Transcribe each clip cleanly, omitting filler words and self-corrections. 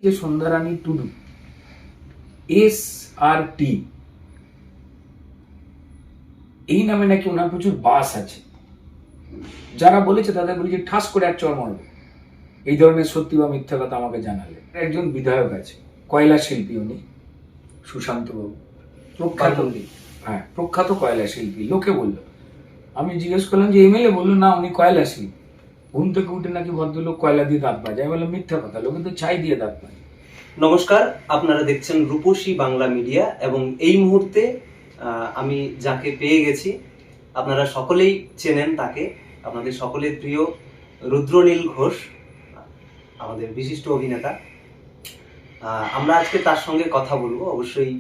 যে সন্ধ্যারানী টুডু SRT এই নামে নাকি ওনার প্রচুর বাস আছে। যারা বলেছে তাদের বলি যে ঠাস করে এক চর মারবে। এই ধরনের সত্যি বা মিথ্যা কথা আমাকে জানালে। একজন বিধায়ক আছে, কয়লা শিল্পী, উনি সুশান্ত বাবু, প্রখ্যাত, হ্যাঁ প্রখ্যাত কয়লা শিল্পী। লোকে বললো, আমি জিজ্ঞেস করলাম যে MLA, বললো না উনি কয়লা শিল্পী। ঘুম থেকে উঠে নাকি ভদ্রলোক কয়লা দিয়ে দাঁত বাজে। আমি বললাম মিথ্যা কথা, লোকে তো ছাই দিয়ে দাঁত বাজে। নমস্কার, আপনারা দেখছেন রূপসী বাংলা মিডিয়া এবং এই মুহূর্তে আমি যাকে পেয়ে গেছি আপনারা সকলেই চেনেন তাকে, আপনাদের সকলের প্রিয় রুদ্রনীল ঘোষ, আমাদের বিশিষ্ট অভিনেতা। আমরা আজকে তার সঙ্গে কথা বলবো। অবশ্যই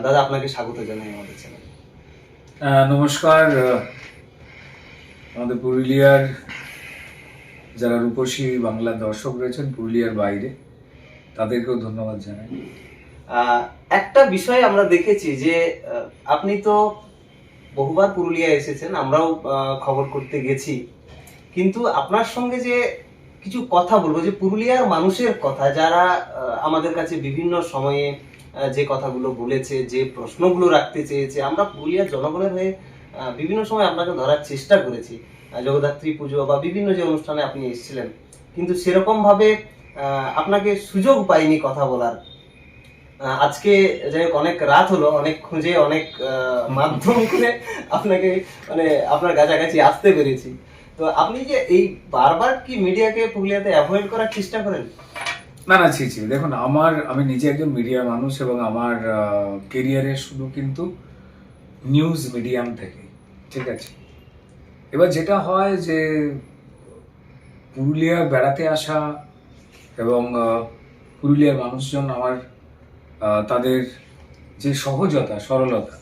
দাদা, আপনাকে স্বাগত জানাই আমাদের চ্যানেলে। নমস্কার। আমাদের পুরুলিয়ার যারা রূপসী বাংলা দর্শক রয়েছেন পুরুলিয়ার বাইরে, তাদেরকেও ধন্যবাদ জানাই। একটা বিষয় আমরা দেখেছি যে আপনি তো বহুবার পুরুলিয়া এসেছেন, আমরাও খবর করতে গেছি, কিন্তু আপনার সঙ্গে যে কিছু কথা বলবো, যে পুরুলিয়ার মানুষের কথা, যারা আমাদের কাছে বিভিন্ন সময়ে যে কথাগুলো বলেছে, যে প্রশ্নগুলো রাখতে চেয়েছে, আমরা পুরুলিয়ার জনগণের হয়ে বিভিন্ন সময় আপনাকে ধরার চেষ্টা করেছি। জগদ্ধাত্রী পুজো বা বিভিন্ন যে অনুষ্ঠানে আপনি এসেছিলেন, কিন্তু সেরকম ভাবে আপনাকে সুযোগ পাইনি কথা বলার। আজকে যাই হোক, অনেক রাত হলো, অনেক খুঁজে অনেক মাধ্যম করে আপনাকে মানে আপনার কাছাকাছি আসতে পেরেছি। তো আপনি যে এই বারবার কি মিডিয়াকে পুরুলিয়াতে অ্যাভয়েড করার চেষ্টা করেন? না, ছি, দেখুন, আমি নিজে একজন মিডিয়া মানুষ এবং আমার কেরিয়ারে শুধু কিন্তু নিউজ মিডিয়াম থেকে, ঠিক আছে। এবার যেটা হয় যে পুরুলিয়া বেড়াতে আসা এবং পুরুলিয়ার মানুষজন আমার তাদের যে সহজতা, সরলতা,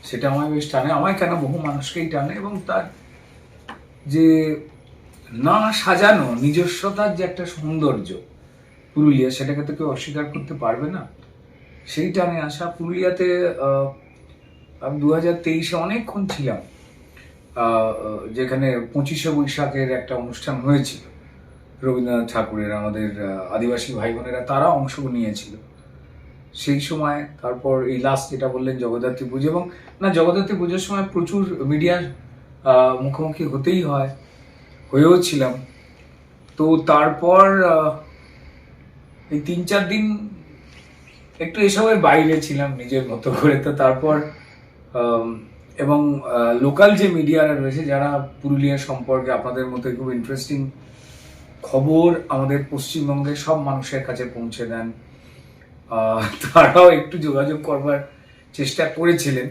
সেটা আমায় বেশ টানে। আমায় কেন, বহু মানুষকেই টানে। এবং তার যে না সাজানো নিজস্বতার যে একটা সৌন্দর্য পুরুলিয়া, সেটাকে তো কেউ অস্বীকার করতে পারবে না। সেই টানে আসা পুরুলিয়াতে। আমি 2023-এ অনেকক্ষণ ছিলাম, যেখানে 25শে বৈশাখের একটা অনুষ্ঠান হয়েছিল রবীন্দ্রনাথ ঠাকুরের। আমাদের আদিবাসী ভাই বোনেরা তারা অংশ নিয়েছিল সেই সময়। তারপর এই লাস্ট যেটা বললেন জগদ্ধাত্রী পুজো, এবং না, জগদ্ধাত্রী পুজোর সময় প্রচুর মিডিয়ার মুখোমুখি হতেই হয়, হয়েও ছিলাম। তো তারপর এই 3-4 দিন একটু এসবের বাইরে ছিলাম নিজের মতো করে। তো তারপর এবং লোকাল যে মিডিয়ারা রয়েছে, যারা পুরুলিয়া সম্পর্কে আপনাদের মতো খুব ইন্টারেস্টিং খবর আমাদের পশ্চিমবঙ্গের সব মানুষের কাছে পৌঁছে দেন, তারাও একটু যোগাযোগ করবার চেষ্টা করেছিলেন।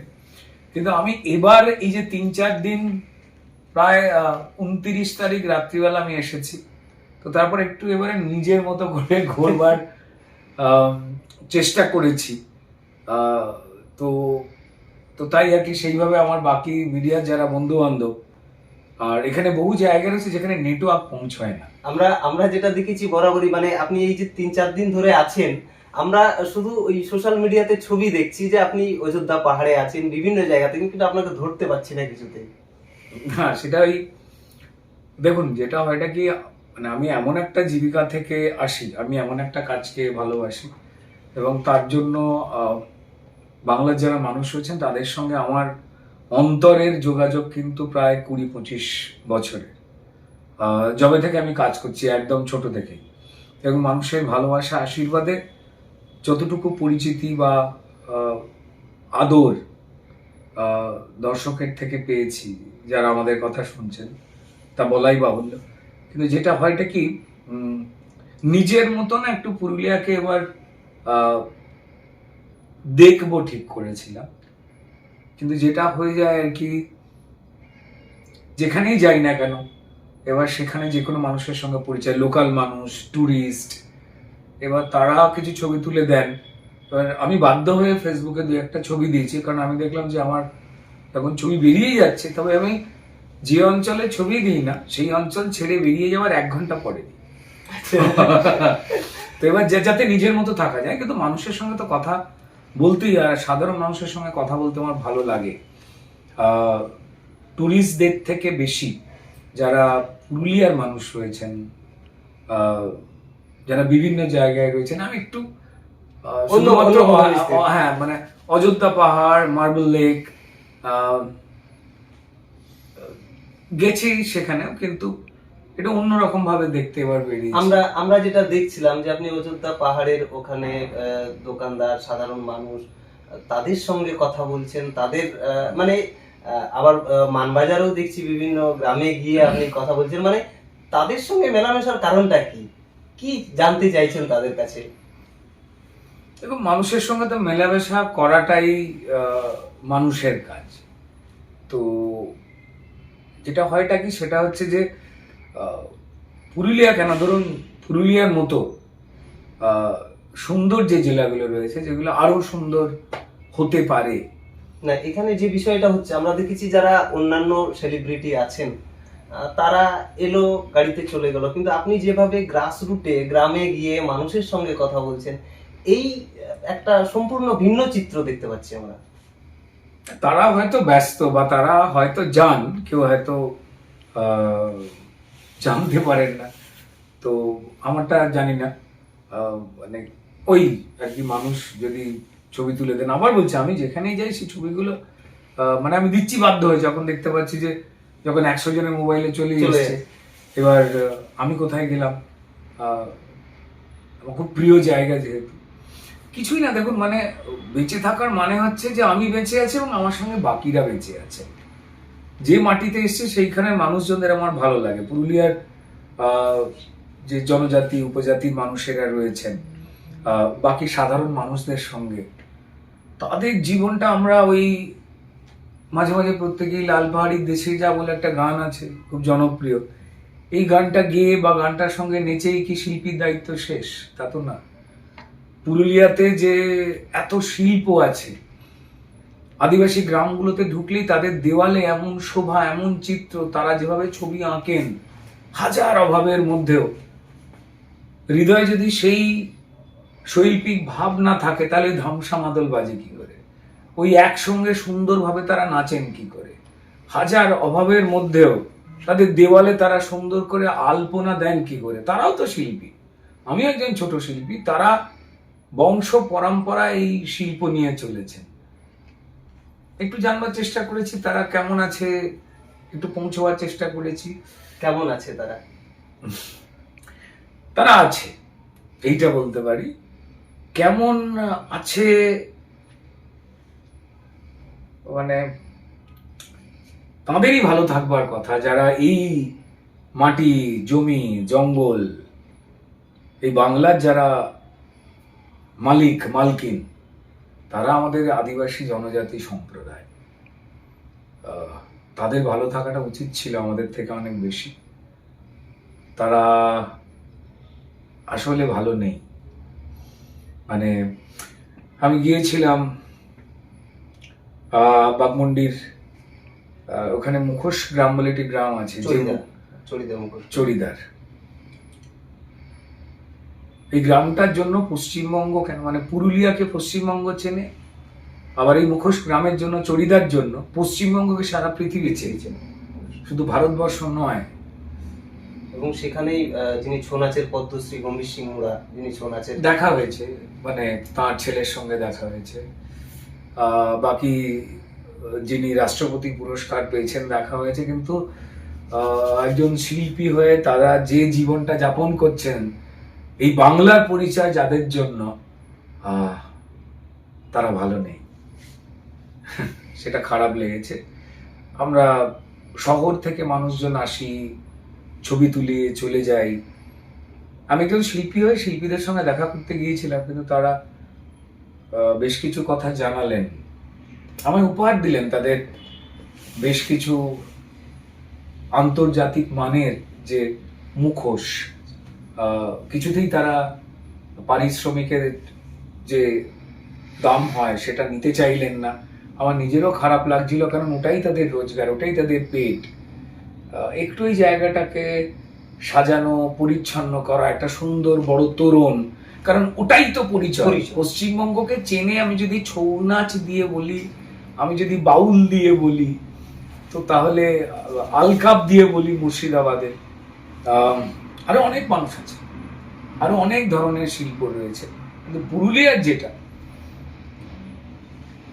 কিন্তু আমি এবার এই যে 3-4 দিন, প্রায় 29 তারিখ রাত্রিবেলা আমি এসেছি, তো তারপর একটু এবারে নিজের মতো করে ঘোরবার চেষ্টা করেছি। তো তো তাই আর কি, সেইভাবে আমার বাকি মিডিয়ার যারা বন্ধু বান্ধব, আর এখানে বহু জায়গা রয়েছে যেখানে নেটওয়ার্ক পৌঁছয় না। আমরা যেটা দেখেছি বরাবরই, মানে আপনি এই যে 3-4 দিন ধরে আছেন, আমরা শুধু ওই সোশ্যাল মিডিয়াতে ছবি দেখছি যে আপনি অযোধ্যা পাহাড়ে আছেন, বিভিন্ন জায়গাতে, কিন্তু আপনাকে ধরতে পারছি না কিছুতেই। হ্যাঁ, সেটাই। দেখুন, যেটা হয় এটা কি, মানে আমি এমন একটা জীবিকা থেকে আসি, আমি এমন একটা কাজকে ভালোবাসি, এবং তার জন্য বাংলার যারা মানুষ রয়েছেন তাদের সঙ্গে আমার অন্তরের যোগাযোগ কিন্তু প্রায় 20-25 বছরের, যবে থেকে আমি কাজ করছি, একদম ছোট থেকে। এবং মানুষের ভালোবাসা, আশীর্বাদে যতটুকু পরিচিতি বা আদর দর্শকের থেকে পেয়েছি, যারা আমাদের কথা শুনছেন, তা বলাই বাহুল্য। কিন্তু যেটা হয়টা কি, নিজের মতো না একটু পুরুলিয়াকে এবার দেখবো ঠিক করেছিলাম। কিন্তু যেটা হয়ে যায় আর কি, যেখানেই যাই না কেন, এবার সেখানে যে কোনো মানুষের সঙ্গে পরিচয়, লোকাল মানুষ, ট্যুরিস্ট, এবার তারা কিছু ছবি তুলে দেন। এবার আমি বাধ্য হয়ে ফেসবুকে 2-1টা ছবি দিয়েছি, কারণ আমি দেখলাম যে আমার তখন ছবি বেরিয়ে যাচ্ছে। তবে আমি যে অঞ্চলে ছবি দিই না, সেই অঞ্চল ছেড়ে বেরিয়ে যাওয়ার 1 ঘন্টা পরে দিই। তো এবার যাতে নিজের মতো থাকা যায়, কিন্তু মানুষের সঙ্গে তো কথা বলতেই, আর সাধারণ মানুষের সঙ্গে কথা বলতে আমার ভালো লাগে। ট্যুরিস্টদের থেকে বেশি যারা পুরুলিয়ার মানুষ রয়েছেন, যারা বিভিন্ন জায়গায় রয়েছেন। আমি একটু অন্য- শুধুমাত্র অন্য ভূগোলিস্টদের। হ্যাঁ মানে অযোধ্যা পাহাড়, মার্বেল লেক গেছি সেখানেও, কিন্তু এটা অন্যরকম ভাবে দেখতে এবার বেরিয়েছি। আমরা যেটা দেখছিলাম যে আপনি অযোধ্যা পাহাড়ের ওখানে দোকানদার, সাধারণ মানুষ, তাদের সঙ্গে কথা বলছেন, তাদের মানে আবার মানবাজারেও দেখছি বিভিন্ন গ্রামে গিয়ে আপনি কথা বলছেন, মানে তাদের সঙ্গে মেলামেশার কারণটা কি কি জানতে চাইছেন তাদের কাছে? এবং মানুষের সঙ্গে তো মেলামেশা করাটাই মানুষের কাজ। তো যেটা হয়টা কি, সেটা হচ্ছে যে পুরুলিয়া কেন, ধরুন পুরুলিয়ার মতো সুন্দর যে জেলাগুলো রয়েছে, যেগুলো আরো সুন্দর হতে পারে। না, এখানে যে বিষয়টা হচ্ছে, আমরা দেখেছি যারা অন্যান্য সেলিব্রিটি আছেন তারা এলো, গাড়িতে চলে গেল, কিন্তু আপনি যেভাবে গ্রাস রুটে গ্রামে গিয়ে মানুষের সঙ্গে কথা বলছেন, এই একটা সম্পূর্ণ ভিন্ন চিত্র দেখতে পাচ্ছি আমরা। তারা হয়তো ব্যস্ত, বা তারা হয়তো যান, কেউ হয়তো জানতে পারেন না, তো আমারটা জানি না। মানে ওই আর কি, মানুষ যদি ছবি তুলে দেন, আবার বলছি আমি যেখানেই যাই সেই ছবিগুলো মানে আমি দিচ্ছি বাধ্য হয়ে, যখন দেখতে পাচ্ছি যে যখন 100 জনের মোবাইলে চলে এসেছে, এবার আমি কোথায় গেলাম, আমার খুব প্রিয় জায়গা যেহেতু, কিছুই না। দেখুন মানে বেঁচে থাকার মানে হচ্ছে যে আমি বেঁচে আছি এবং আমার সঙ্গে বাকিরা বেঁচে আছে। যে মাটিতে এসছে সেইখানের মানুষজনদের আমার ভালো লাগে। পুরুলিয়ার যে জনজাতি উপজাতির মানুষেরা রয়েছেন, বাকি সাধারণ মানুষদের সঙ্গে তাদের জীবনটা আমরা ওই মাঝে মাঝে প্রত্যেকেই লাল পাহাড়ির দেশে যা বলে একটা গান আছে খুব জনপ্রিয়, এই গানটা গেয়ে বা গানটার সঙ্গে নেচেই কি শিল্পীর দায়িত্ব শেষ? তা তো না। পুরুলিয়াতে যে এত শিল্প আছে, আদিবাসী গ্রামগুলোতে ঢুকলেই তাদের দেওয়ালে এমন শোভা, এমন চিত্র, তারা যেভাবে ছবি আঁকেন হাজার অভাবের মধ্যেও, হৃদয়ে যদি সেই শৈল্পিক ভাব না থাকে তাহলে ধামসা মাদল বাজে কি করে? ওই একসঙ্গে সুন্দরভাবে তারা নাচেন কি করে? হাজার অভাবের মধ্যেও তাদের দেওয়ালে তারা সুন্দর করে আলপনা দেন কি করে? তারাও তো শিল্পী, আমি একজন ছোট শিল্পী, তারা বংশ পরম্পরা এই শিল্প নিয়ে চলেছেন। একটু জানবার চেষ্টা করেছি তারা কেমন আছে, একটু পৌঁছবার চেষ্টা করেছি। কেমন আছে তারা? তারা আছে, এইটা বলতে পারি। কেমন আছে মানে তাঁদেরই ভালো থাকবার কথা, যারা এই মাটি, জমি, জঙ্গল, এই বাংলার যারা মালিক মালকিন, তারা আমাদের আদিবাসী জনজাতি সম্প্রদায়। তাদের ভালো থাকাটা উচিত ছিল আমাদের থেকে অনেক বেশি। তারা আসলে ভালো নেই। মানে আমি গিয়েছিলাম বাগমুন্ডির ওখানে মুখোশ গ্রাম বলে একটি গ্রাম আছে, চড়িদার। এই গ্রামটার জন্য পশ্চিমবঙ্গ কেন, মানে পুরুলিয়াকে পশ্চিমবঙ্গ চেনে, আবার এই মুখোশ গ্রামের জন্য, চড়িদার জন্য পশ্চিমবঙ্গকে সারা পৃথিবী চেয়েছেন, শুধু ভারতবর্ষ নয়। এবং সেখানেই যিনি ছৌ নাচের পদ্মশ্রী গম্ভীর সিং মুড়া, যিনি ছৌ নাচের, দেখা হয়েছে, মানে তার ছেলের সঙ্গে দেখা হয়েছে। বাকি যিনি রাষ্ট্রপতি পুরস্কার পেয়েছেন দেখা হয়েছে, কিন্তু একজন শিল্পী হয়ে তারা যে জীবনটা যাপন করছেন এই বাংলার পরিচয় যাদের জন্য, তারা ভালো নেই। সেটা খারাপ লেগেছে। আমরা শহর থেকে মানুষজন আসি, ছবি তুলি, চলে যাই। আমি একজন শিল্পী হয়ে শিল্পীদের সঙ্গে দেখা করতে গিয়েছিলাম, কিন্তু তারা বেশ কিছু কথা জানালেন, আমায় উপহার দিলেন তাদের বেশ কিছু আন্তর্জাতিক মানের যে মুখোশ। কিছুতেই তারা পারিশ্রমিকের যে দাম হয় সেটা নিতে চাইলেন না। আমার নিজেরও খারাপ লাগছিল, কারণ ওটাই তাদের রোজগার, ওটাই তাদের পেট। একটু এই জায়গাটাকে সাজানো, পরিচ্ছন্ন করা, একটা সুন্দর বড় তোরণ, কারণ ওটাই তো পরিচয়। পশ্চিমবঙ্গকে চেনে আমি যদি ছৌ নাচ দিয়ে বলি, আমি যদি বাউল দিয়ে বলি, তো তাহলে আলকাপ দিয়ে বলি মুর্শিদাবাদে, আরো অনেক মানুষ আছে, আরো অনেক ধরনের শিল্প রয়েছে, কিন্তু পুরুলিয়ার যেটা,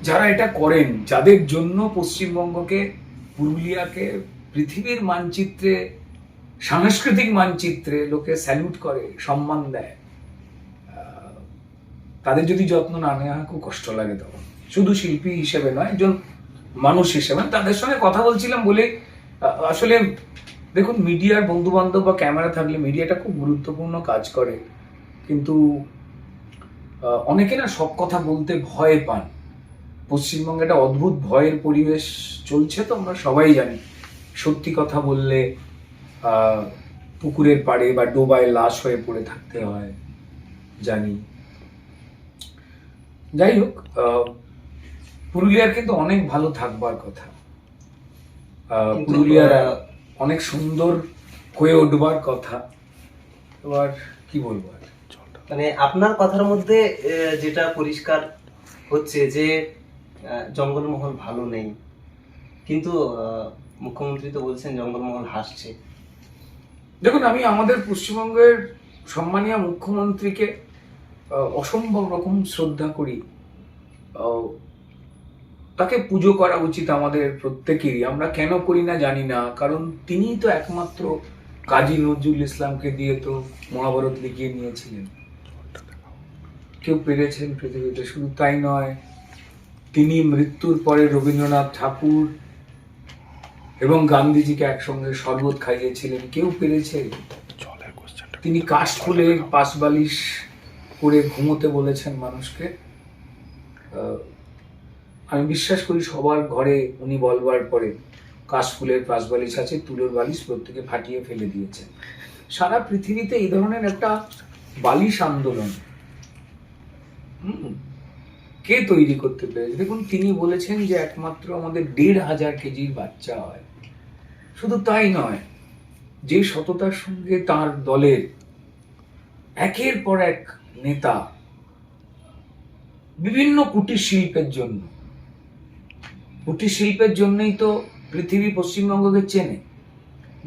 যারা এটা করেন, যাদের জন্য পশ্চিমবঙ্গকে, পুরুলিয়াকে পৃথিবীর মানচিত্রে, সাংস্কৃতিক মানচিত্রে লোকে স্যালুট করে, সম্মান দেয়, তাদের যদি যত্ন না নেওয়া হয় খুব কষ্ট লাগে। তখন শুধু শিল্পী হিসেবে নয়, একজন মানুষ হিসেবে। তাদের সঙ্গে কথা বলছিলাম বলে, আসলে দেখুন, মিডিয়ার বন্ধু বান্ধব বা ক্যামেরা থাকলে মিডিয়াটা খুব গুরুত্বপূর্ণ কাজ করে, কিন্তু অনেকে না সব কথা বলতে ভয় পান। পশ্চিমবঙ্গে একটা অদ্ভুত ভয়ের পরিবেশ চলছে, তো আমরা সবাই জানি। সত্যি কথা বললে পুকুরের পাড়ে বা ডোবায় লাশ হয়ে পড়ে থাকতে হয়, জানি। যাই হোক, পুরুলিয়ার কিন্তু অনেক ভালো থাকবার কথা, পুরুলিয়ার অনেক সুন্দর হয়ে উঠবার কথা। এবার কি বলবো, মানে আপনার কথার মধ্যে যেটা পরিষ্কার হচ্ছে যে জঙ্গলমহল ভালো নেই, কিন্তু মুখ্যমন্ত্রী তো বলছেন জঙ্গলমহল হাসছে। দেখুন, আমি আমাদের পশ্চিমবঙ্গের সম্মানীয় মুখ্যমন্ত্রীকে অসম্ভব রকম শ্রদ্ধা করি। তাকে পুজো করা উচিত আমাদের প্রত্যেকেরই। আমরা কেন করি না জানি না, কারণ তিনিই তো একমাত্র কাজী নজরুল ইসলামকে দিয়ে তো মহাভারত লিখিয়ে নিয়েছিলেন। কেউ পেরেছেন পৃথিবীতে? শুধু তাই নয়, তিনি মৃত্যুর পরে রবীন্দ্রনাথ ঠাকুর এবং গান্ধীজিকে একসঙ্গে শরবত খাইয়েছিলেন। কেউ পেরেছে? তিনি কাশফুলের পাশবালিশ করে ঘুমোতে বলেছেন মানুষকে। আমি বিশ্বাস করি সবার ঘরে উনি বলবার পরে কাশফুলের পাশবালিশ আছে, তুলোর বালিশ প্রত্যেকে ফাটিয়ে ফেলে দিয়েছেন। সারা পৃথিবীতে এই ধরনের একটা বালিশ আন্দোলন কে তৈরি করতে পেরেছে? দেখুন, তিনি বলেছেন যে একমাত্র আমাদের 1,500 কেজির বাচ্চা হয়। শুধু তাই নয়, যে সততার সঙ্গে তার দলের একের পর এক নেতা বিভিন্ন কুটির শিল্পের জন্যই তো পৃথিবী পশ্চিমবঙ্গকে চেনে।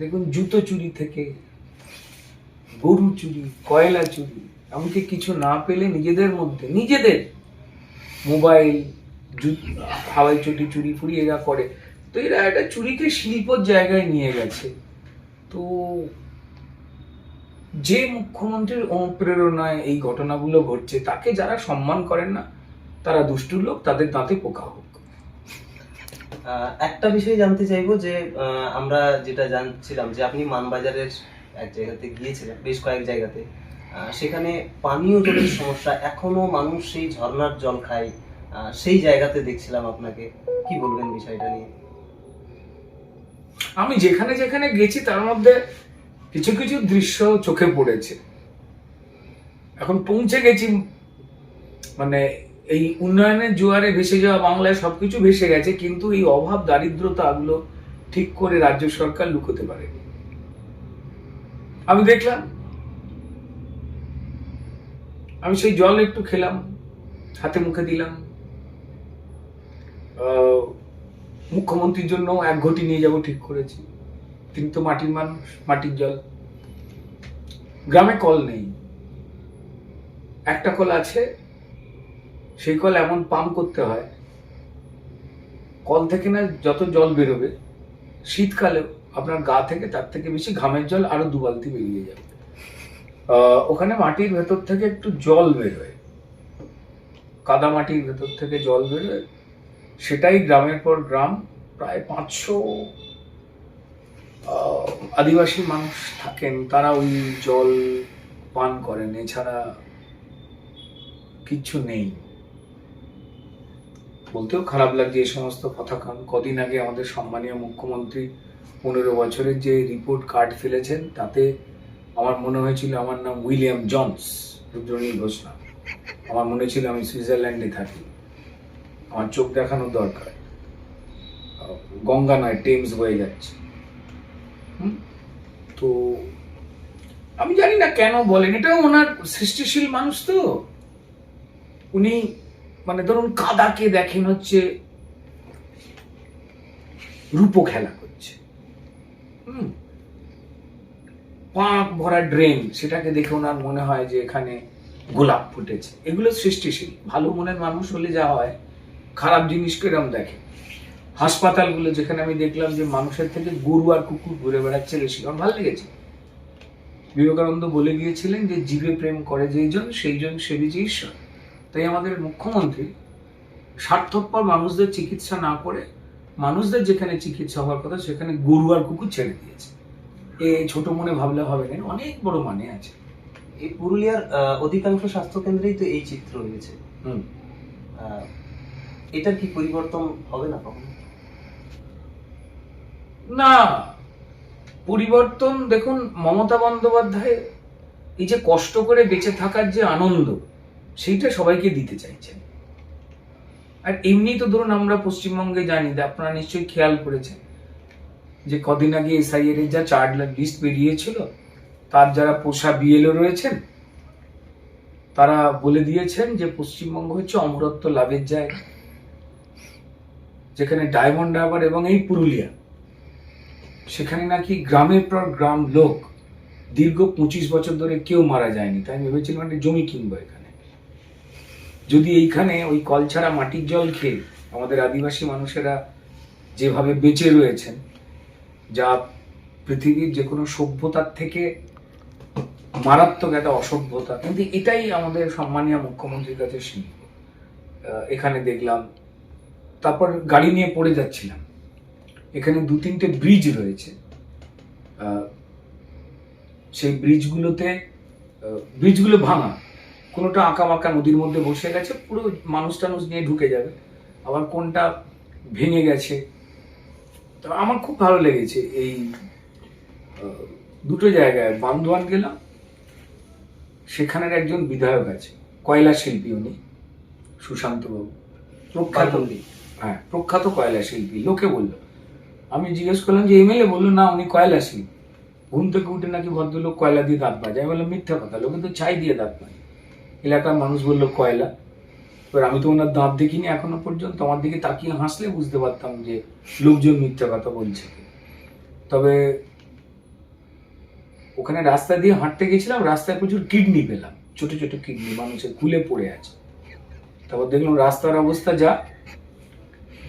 দেখুন, জুতো চুরি থেকে গরু চুরি, কয়লা চুরি, এমনকি কিছু না পেলে নিজেদের মোবাইল, হাওয়াই চটি চুরি ফুরি এরা করে। তো এরা একটা চুরিকে শিল্পর জায়গায় নিয়ে গেছে। তো যে মুখ্যমন্ত্রীর অনুপ্রেরণায় এই ঘটনাগুলো ঘটছে, তাকে যারা সম্মান করেন না তারা দুষ্টু লোক, তাদের দাঁতে পোকা হোক। একটা বিষয় জানতে চাইবো যে আমরা যেটা জানছিলাম যে আপনি মানবাজারের এক জায়গাতে গিয়েছিলেন, বেশ কয়েক জায়গাতে, সেখানে পানীয় জলের সমস্যা, এখনো মানুষ সেই ঝর্ণার জল খায়, সেই জায়গাতে দেখছিলাম আপনাকে। কি বলবেন বিষয়টা নিয়ে? আমি যেখানে যেখানে গেছি তার মধ্যে কিছু কিছু দৃশ্য চোখে পড়েছে। এখন পৌঁছে গেছি, মানে এই উন্নয়নের জোয়ারে ভেসে যাওয়া বাংলায় সবকিছু ভেসে গেছে, কিন্তু এই অভাব দারিদ্রতা গুলো ঠিক করে রাজ্য সরকার লুকোতে পারে। আমি দেখলাম, আমি সেই জল একটু খেলাম, হাতে মুখে দিলাম। মুখ্যমন্ত্রীর জন্য 1 ঘটি নিয়ে যাব ঠিক করেছি। তিনি তো মাটির মানুষ, মাটির জল। গ্রামে কল নেই, একটা কল আছে, সেই কল এমন পাম্প করতে হয়, কল থেকে না যত জল বেরোবে, শীতকালে আপনার গা থেকে তার থেকে বেশি ঘামের জল আরো 2 বালতি বেরিয়ে যাবে। ওখানে মাটির ভেতর থেকে একটু জল বেরোয়, কাদা মাটির ভেতর থেকে জল বেরোয়, সেটাই গ্রামের পর গ্রাম, প্রায় 500 আদিবাসী মানুষ থাকেন, তারা ওই জল পান করেন, এছাড়া কিচ্ছু নেই। বলতেও খারাপ লাগছে এই সমস্ত কথা, কারণ কদিন আগে আমাদের সম্মানীয় মুখ্যমন্ত্রী 15 বছরের যে রিপোর্ট কার্ড ফেলেছেন, তাতে আমার মনে হয়েছিল আমার নাম উইলিয়াম জনস, রুদ্রনীল ঘোষ না। আমার মনে ছিল আমি সুইজারল্যান্ডে থাকি, আমার চোখ দেখানোর দরকার। গঙ্গা নয়, টেমস বয়ে যাচ্ছে। তো আমি জানি না কেন বলেন, এটাও ওনার সৃষ্টিশীল মানুষ তো। উনি মানে ধরুন কাদাকে দেখেন হচ্ছে রূপ খেলা করছে। পাঁক ভরা ড্রেন, সেটাকে দেখে ওনার মনে হয় যে এখানে গোলাপ ফুটেছে। এগুলো সৃষ্টিশীল। ভালো মনের মানুষ হলে যা হয়, খারাপ জিনিসকে এরম দেখে। হাসপাতালগুলো যেখানে আমি দেখলাম যে মানুষের থেকে গরু আর কুকুর ঘুরে বেড়াচ্ছে বেশি, আমার ভালো লেগেছে। বিবেকানন্দ বলে গিয়েছিলেন যে জীবে প্রেম করে যেইজন সেইজন সেবী যে ঈশ্বর। তাই আমাদের মুখ্যমন্ত্রী স্বার্থপর মানুষদের চিকিৎসা না করে মানুষদের যেখানে চিকিৎসা হওয়ার কথা সেখানে গরু আর কুকুর ছেড়ে দিয়েছে। এই ছোট মনে ভাবলে হবে না, অনেক বড় মানে আছে। এই পুরুলিয়ার অধিকাংশ স্বাস্থ্য কেন্দ্রেই তো এই চিত্র রয়েছে। এটার কি পরিবর্তন হবে না কখনো? না, পরিবর্তন দেখুন, মমতা বন্দ্যোপাধ্যায় এই যে কষ্ট করে বেঁচে থাকার যে আনন্দ, সেইটা সবাইকে দিতে চাইছেন। আর এমনি তো ধরুন আমরা পশ্চিমবঙ্গে জানি, আপনারা নিশ্চয়ই খেয়াল করেছেন যে কদিন আগে এসআইআর এর যা 4 লাখ লিস্ট বেরিয়েছিল, তার যারা পোষা বিএলও রয়েছেন তারা বলে দিয়েছেন যে পশ্চিমবঙ্গ হচ্ছে অমরত্ব লাভের জায়গা, যেখানে ডায়মন্ড হারবার এবং এই পুরুলিয়া, সেখানে নাকি গ্রামের পর গ্রাম লোক দীর্ঘ 25 বছর ধরে কেউ মারা যায়নি। তাই আমি ভেবেছিলাম একটা জমি কিনবো এখানে। যদি এইখানে ওই কল ছাড়া মাটির জল খেয়ে আমাদের আদিবাসী মানুষেরা যেভাবে বেঁচে রয়েছেন, যা পৃথিবীর যে কোনো সভ্যতার থেকে মারাত্মক একটা অসভ্যতা, কিন্তু এটাই আমাদের সম্মানীয় মুখ্যমন্ত্রীর কাছে সীমিত। এখানে দেখলাম, তারপর গাড়ি নিয়ে পড়ে যাচ্ছিলাম, এখানে 2-3টে ব্রিজ রয়েছে। সেই ব্রিজগুলো ভাঙা, কোনোটা আঁকা বাঁকা নদীর মধ্যে বসে গেছে, পুরো মানুষ টানুষ নিয়ে ঢুকে যাবে, আবার কোনটা ভেঙে গেছে। তো আমার খুব ভালো লেগেছে এই দুটো জায়গায়। বান্দোয়ান গেলাম, সেখানের একজন বিধায়ক আছে, কয়লা শিল্পী, উনি সুশান্ত বাবু, প্রখ্যাত কয়লা শিল্পী। লোকে বললো, আমি জিজ্ঞেস করলাম যে এমএলএ, বললো না উনি কয়লা শিল্পী। ঘুম থেকে উঠে নাকি ভদ্রলোক কয়লা দিয়ে দাঁত মাজে। আমি বললাম মিথ্যা কথা, লোকে তো ছাই দিয়ে দাঁত মাজে। এলাকার মানুষ বললো কয়লা। এবার আমি তো ওনার দাঁত দেখিনি এখনো পর্যন্ত, আমার দিকে তাকিয়ে হাসলে বুঝতে পারতাম যে লোকজন মিথ্যা কথা বলছে। তবে ওখানে রাস্তা দিয়ে হাঁটতে গেছিলাম, রাস্তায় প্রচুর কিডনি পেলাম, ছোট ছোট কিডনি মানুষের খুলে পড়ে আছে। তারপর দেখলাম রাস্তার অবস্থা যা,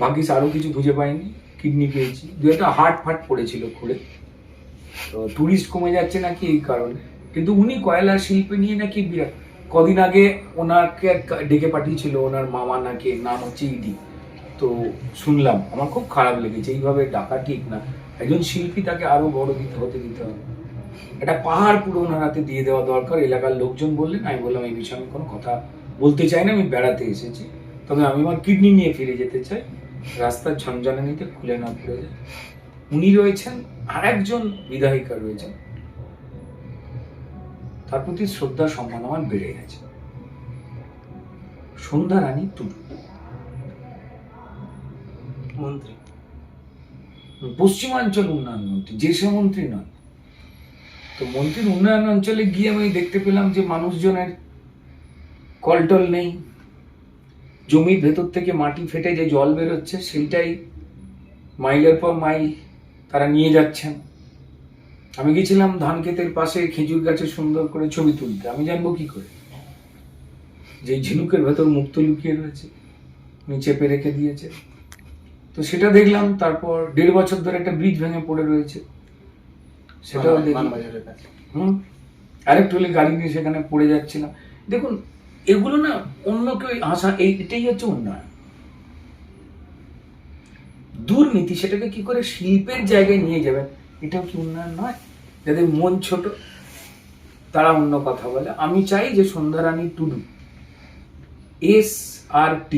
ভাগ্যিস আরো কিছু খুঁজে পাইনি, কিডনি পেয়েছি। 2-একটা হার্ট ফাট পড়েছিল খুলে। তো টুরিস্ট কমে যাচ্ছে নাকি এই কারণে। কিন্তু উনি কয়লা শিল্পী নিয়ে নাকি বিরাট, কদিন আগে ওনাকে ডেকে পাঠিয়েছিল ওনার মামা, নাকি নাম হচ্ছে ইডি। তো শুনলাম, আমার খুব খারাপ লেগেছে। এইভাবে ডাকা ঠিক না, একজন শিল্পী, তাকে আরো বড় হতে দিতে হবে। একটা পাহাড় পুরো ওনার হাতে দিয়ে দেওয়া দরকার। এলাকার লোকজন বললেন, আমি বললাম এই বিষয়ে আমি কোনো কথা বলতে চাই না, আমি বেড়াতে এসেছি, তবে আমি আমার কিডনি নিয়ে ফিরে যেতে চাই, রাস্তার ঝঞ্ঝানিতে খুলে না পড়ে যায়। উনি রয়েছেন, আর একজন বিধায়িকা রয়েছেন, তার প্রতি শ্রদ্ধা সম্মান আমার বেড়ে গেছে, সন্ধ্যা রানী টুডু, মন্ত্রী, পশ্চিমাঞ্চল উন্নয়ন মন্ত্রী, যে সে মন্ত্রী নয়। তো মন্ত্রীর উন্নয়ন অঞ্চলে গিয়ে আমি দেখতে পেলাম যে মানুষজনের কলটল নেই, জমির ভেতর থেকে মাটি ফেটে যে জল বেরোচ্ছে সেইটাই মাইলের পর মাইল তারা নিয়ে যাচ্ছেন। আমি গেছিলাম ধান ক্ষেতের পাশে খেজুর গাছে সুন্দর করে ছবি তুলতে, আমি জানবো কি করে যে ঝিনুকের ভেতর মুক্ত লুকিয়ে রয়েছে, উনি চেপে রেখে দিয়েছে। তো সেটা দেখলাম। তারপর 1.5 বছর ধরে একটা ব্রিজ ভেঙে পড়ে রয়েছে, সেটাও দেখলাম। আরেকটু হলে গাড়ি নিয়ে সেখানে পড়ে যাচ্ছিলাম। দেখুন, এগুলো না অন্য কেউ হাসা, এটাই হচ্ছে উন্নয়ন। দুর্নীতি সেটাকে কি করে শিল্পের জায়গায় নিয়ে যাবেন, এটাও কি উন্নয়ন নয়? যাদের মন ছোট তারা অন্য কথা বলে। আমি চাই যে সন্ধ্যা রানী টুডু, SRT,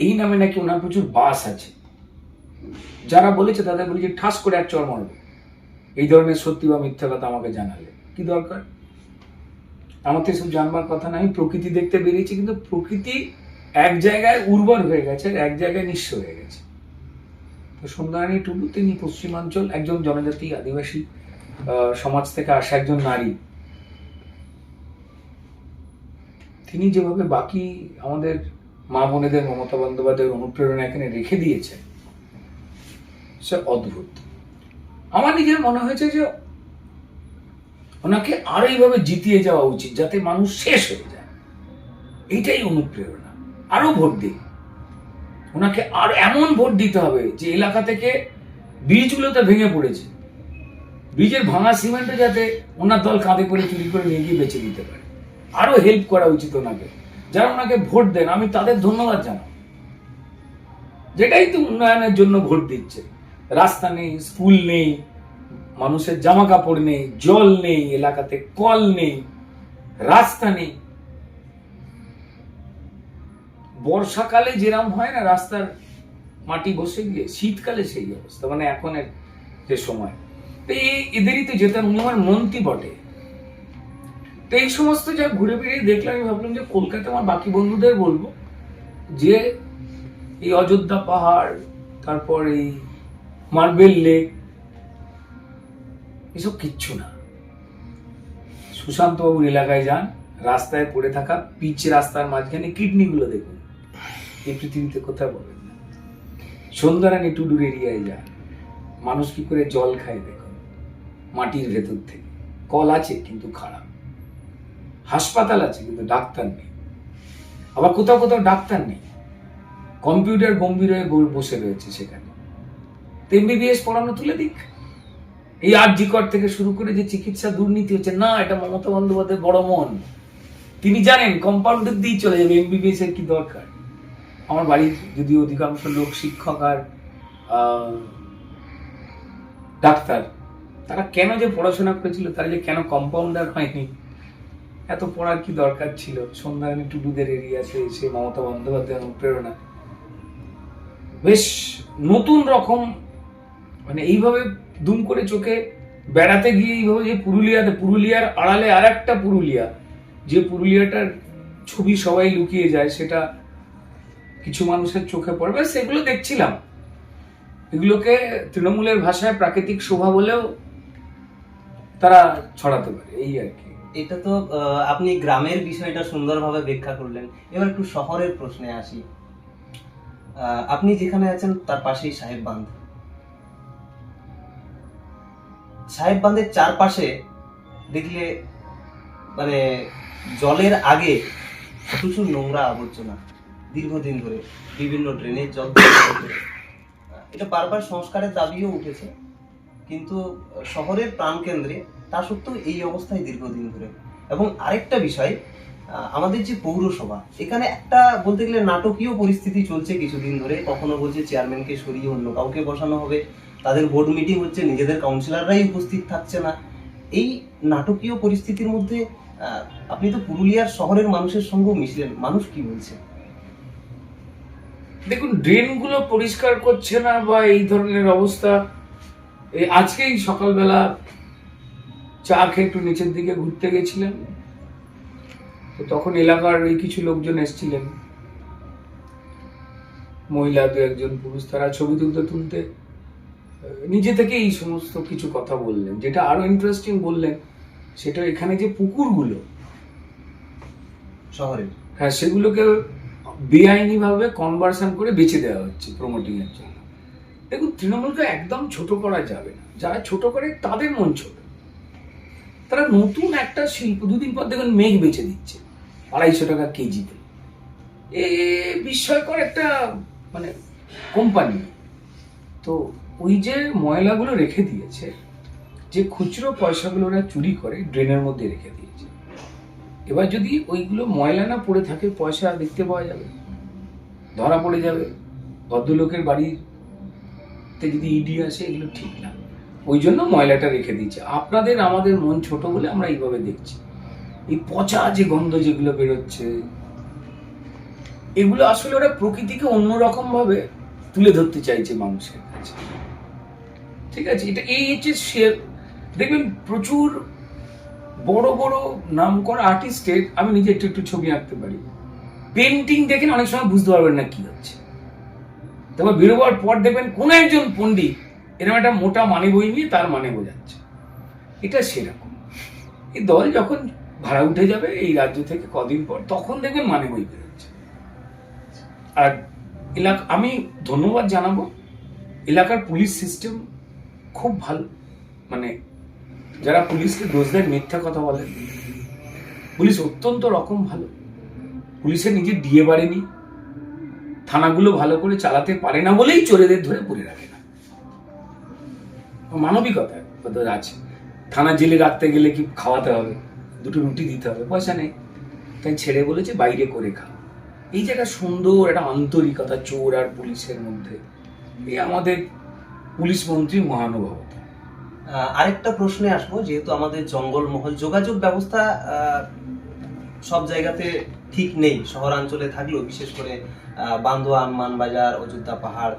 এই নামে নাকি ওনার প্রচুর বাস আছে। যারা বলেছে তাদের বলি যে ঠাস করে এক চড় মারবো, এই ধরনের সত্যি বা মিথ্যা কথা আমাকে জানালে। কি দরকার? আমার তো এসব জানবার কথা না। আমি প্রকৃতি দেখতে বেরিয়েছি, কিন্তু প্রকৃতি এক জায়গায় উর্বর হয়ে গেছে, এক জায়গায় নিঃস্ব হয়ে গেছে। তো সন্ধ্যারানী টুডু, তিনি পশ্চিমাঞ্চল, একজন জনজাতি আদিবাসী সমাজ থেকে আসা একজন নারী। তিনি যেভাবে বাকি আমাদের মা বোনেদের মমতা বন্দ্যোপাধ্যায়ের অনুপ্রেরণা এখানে রেখে দিয়েছেন, সে অদ্ভুত। আমার নিজের মনে হয়েছে যে ওনাকে আরো এইভাবে জিতিয়ে যাওয়া উচিত, যাতে মানুষ শেষ হয়ে যায়। এইটাই অনুপ্রেরণা। আরো ভোট দিন ওনাকে, আর এমন ভোট দিতে হবে যে এলাকা থেকে ব্রিজগুলোতে ভেঙে পড়েছে, ব্রিজের ভাঙা সিমেন্টে যাতে ওনার দল কাঁধে করে চুরি করে নিয়ে গিয়ে বেঁচে দিতে পারে। আরো হেল্প করা উচিত ওনাকে। যারা ওনাকে ভোট দেন আমি তাদের ধন্যবাদ জানাই, যেটাই তো উন্নয়নের জন্য ভোট দিচ্ছে। রাস্তা নেই, স্কুল নেই, মানুষের জামা কাপড় নেই, জল নেই, এলাকাতে কল নেই, রাস্তা নেই। বর্ষাকালে যেরকম হয় না রাস্তার মাটি বসে গিয়ে, শীতকালে সেই অবস্থা, মানে এখনের যে সময়। তো এদেরই তো যেতাম, উনি আমার মন্ত্রী বটে। তো এই সমস্ত যা ঘুরে ফিরে দেখলাম, আমি ভাবলাম যে কলকাতা আমার বাকি বন্ধুদের বলবো যে এই অযোধ্যা পাহাড়, তারপর এই মার্বেল লেক, এসব কিচ্ছু না। সুশান্ত বাবুর এলাকায় যান, রাস্তায় পড়ে থাকা পিচ রাস্তার মাঝখানে কিডনি গুলো দেখুন, এই পৃথিবীতে কোথাও পাবেন না। সন্ধ্যারানী টুডুর এরিয়ায় যান, মানুষ কি করে জল খায় দেখুন, মাটির ভেতর থেকে। কল আছে কিন্তু খারাপ, হাসপাতাল আছে কিন্তু ডাক্তার নেই, আবার কোথাও কোথাও ডাক্তার নেই, কম্পিউটার গম্ভীর হয়ে বসে রয়েছে সেখানে। এমবিবিএস পড়ানো তুলে দিক। এই আরজিকর থেকে শুরু করে যে চিকিৎসা দুর্নীতি হচ্ছে, না এটা মমতা বন্দ্যোপাধ্যায়ের বড় মন। তিনি জানেন কম্পাউন্ডার দিয়ে চলে যাবে, এমবিবিএস এর কি দরকার। আমার বাড়ির যদি অধিকাংশ লোক শিক্ষক আর ডাক্তার, তারা কেন যে পড়াশোনা করেছিল, তারা যে কেন কম্পাউন্ডার হয়নি, এত পড়ার কি দরকার ছিল? সন্ধ্যারানী টুডুদের এরিয়াতে এসে মমতা বন্দ্যোপাধ্যায়ের অনুপ্রেরণা বেশ নতুন রকম, মানে এইভাবে দুম করে চোখে বেড়াতে গিয়ে এইভাবে যে পুরুলিয়ার আড়ালে আর একটা পুরুলিয়া, যে পুরুলিয়াটার ছবি সবাই লুকিয়ে যায়, সেটা কিছু মানুষের চোখে পড়বে, সেগুলো দেখছিলাম। এগুলোকে তৃণমূলের ভাষায় প্রাকৃতিক শোভা বলেও তারা ছড়াতে পারে, এই আর কি। এটা তো আপনি গ্রামের বিষয়টা সুন্দরভাবে ব্যাখ্যা করলেন। এবার একটু শহরের প্রশ্নে আসি। আপনি যেখানে আছেন তার পাশেই সাহেব বাঁধ। সাহেব বাঁধের চারপাশে দেখলে মানে জলের আগে প্রচুর নোংরা আবর্জনা দীর্ঘদিন ধরে, বিভিন্ন ড্রেনেজ জল, এটা বারবার সংস্কারের দাবিও উঠেছে, কিন্তু শহরের প্রাণকেন্দ্রে তা সত্ত্বেও এই অবস্থায় দীর্ঘদিন ধরে। এবং আরেকটা বিষয়, আমাদের যে পৌরসভা, এখানে একটা বলতে গেলে নাটকীয় পরিস্থিতি চলছে কিছুদিন ধরে। কখনো বলছে চেয়ারম্যানকে সরিয়ে অন্য কাউকে বসানো হবে, তাদের বোর্ড মিটিং হচ্ছে, নিজেদের কাউন্সিলররাই উপস্থিত থাকছে না। এই নাটকীয় পরিস্থিতির মধ্যে আপনি তো পুরুলিয়ার শহরের মানুষের সঙ্গেও মিশলেন, মানুষ কি বলছে? দেখুন, ড্রেনগুলো পরিষ্কার করছে না বা এই ধরনের অবস্থা। এই আজকেই সকালবেলা চা খেয়ে একটু নিচের দিকে ঘুরতে গেছিলাম, তো তখন এলাকার ওই কিছু লোকজন এসেছিলেন, মহিলা দু একজন, পুরুষ, তারা ছবি তুলতে নিজে থেকে এই সমস্ত কিছু কথা বললেন। যেটা আরো ইন্টারেস্টিং বললেন, সেটা এখানে যে পুকুরগুলো শহরে, হ্যাঁ, সেগুলোকে বেআইনি ভাবে কনভার্সন করে বেচে দেওয়া হচ্ছে প্রমোটিং এর জন্য। দেখুন, তৃণমূলকে একদম ছোট করা যাবে না। যারা ছোট করে তাদের মন ছোট। তারা নতুন একটা শিল্প, দুদিন পর দেখুন মেঘ বেচে দিচ্ছে 250 টাকা কেজিতে। এ বিস্ময়কর একটা মানে কোম্পানি। তো ওই যে ময়লাগুলো রেখে দিয়েছে, যে খুচরো পয়সাগুলো ওরা চুরি করে ড্রেনের মধ্যে রেখে দিয়েছে। এবার যদি ওইগুলো ময়লা না পড়ে থাকে, পয়সা দেখতে পাওয়া যাবে, ধরা পড়ে যাবে। ভদ্রলোকের বাড়িতে যদি ইডি আসে, এগুলো ঠিক না। ওই জন্য ময়লাটা রেখে দিচ্ছে। আপনাদের আমাদের মন ছোট বলে আমরা এইভাবে দেখছি। এই পচা যে গন্ধ যেগুলো বেরোচ্ছে, এগুলো আসলে ওরা প্রকৃতিকে অন্যরকম ভাবে তুলে ধরতে চাইছে মানুষের কাছে। ঠিক আছে, এটা এই হচ্ছে শেয়ার। দেখবেন প্রচুর বড় বড় নাম করা আর্টিস্টের, আমি নিজে একটু ছবি আঁকতে পারি, পেন্টিং দেখেন অনেক সময় বুঝতে পারবেন না কি হচ্ছে। তবে বেরোবার পর দেখবেন কোন একজন পণ্ডিত এরকম একটা মোটা মানে বই নিয়ে তার মানে বোঝাচ্ছে। এটা সেরকম। এই দল যখন ভাড়া উঠে যাবে এই রাজ্য থেকে কদিন পর, তখন দেখবেন মানে বই বেরোচ্ছে। আর আমি ধন্যবাদ জানাবো, এলাকার পুলিশ সিস্টেম খুব ভালো। মানে যারা পুলিশকে দোষ দেয়, মিথ্যা কথা বলে, পুলিশ অত্যন্ত রকম ভালো, পুলিশের নিজের ডিএ বাড়েনি, থানাগুলো ভালো করে চালাতে পারে না বলেই চোরেদের ধরে পুরে রাখে না। মানবিকতা ওদের আছে। থানা জেলে রাখতে গেলে কি খাওয়াতে হবে, দুটো রুটি দিতে হবে, পয়সা নেই, তাই ছেড়ে বলেছে বাইরে করে খাও। এই যে একটা সুন্দর একটা আন্তরিকতা চোর আর পুলিশের মধ্যে, এই আমাদের পুলিশ মন্ত্রীর মহানুভবতা। আরেকটা প্রশ্নে আসবো, যেহেতু আমাদের জঙ্গলমহল যোগাযোগ ব্যবস্থা সব জায়গাতে ঠিক নেই, শহরাঞ্চলে থাকলেও বিশেষ করে বান্দোয়ান, মানবাজার, অযোধ্যা পাহাড়,